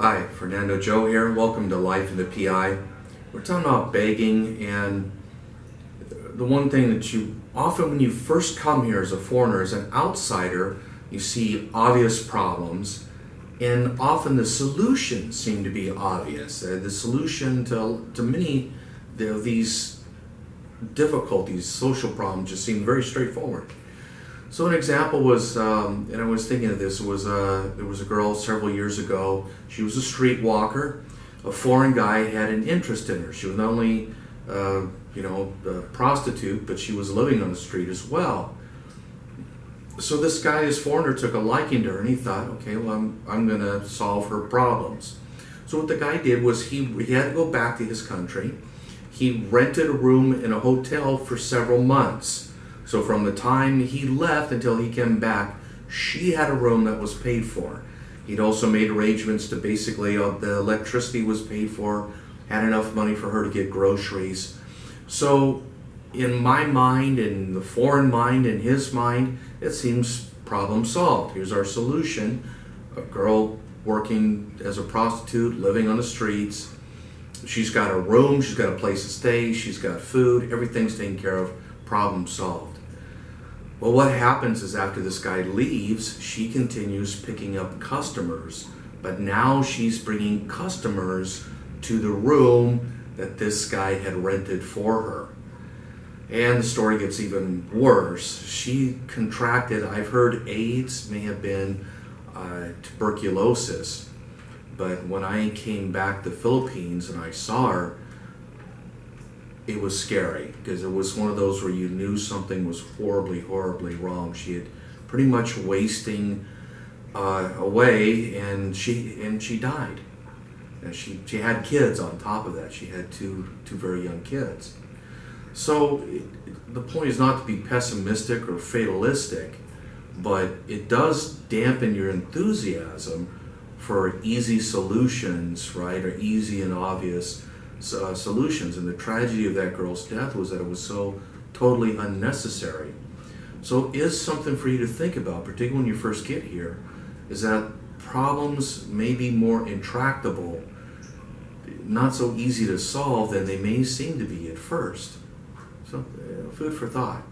Hi, Fernando Joe here. Welcome to Life in the PI. We're talking about begging, and the one thing that you often, when you first come here as a foreigner, as an outsider, you see obvious problems, and often the solutions seem to be obvious. The solution to many of these difficulties, social problems, just seem very straightforward. So an example was, and I was thinking of this, was there was a girl several years ago. She was a streetwalker. A foreign guy had an interest in her. She was not only, a prostitute, but she was living on the street as well. So this guy, this foreigner, took a liking to her, and he thought, okay, well, I'm going to solve her problems. So what the guy did was he had to go back to his country. He rented a room in a hotel for several months. So from the time he left until he came back, she had a room that was paid for. He'd also made arrangements to basically, the electricity was paid for, had enough money for her to get groceries. So in my mind, in the foreign mind, in his mind, it seems problem solved. Here's our solution. A girl working as a prostitute, living on the streets. She's got a room, she's got a place to stay, she's got food, everything's taken care of, problem solved. Well, what happens is after this guy leaves, she continues picking up customers, but now she's bringing customers to the room that this guy had rented for her. And the story gets even worse. She contracted, I've heard AIDS, may have been tuberculosis, but when I came back to the Philippines and I saw her, it was scary, because it was one of those where you knew something was horribly, horribly wrong. She had pretty much wasting away, and she died. And she had kids on top of that. She had two very young kids. So the point is not to be pessimistic or fatalistic, but it does dampen your enthusiasm for easy solutions, right, or easy and obvious solutions. And the tragedy of that girl's death was that it was so totally unnecessary. So is something for you to think about, particularly when you first get here, is that problems may be more intractable, not so easy to solve than they may seem to be at first. So food for thought.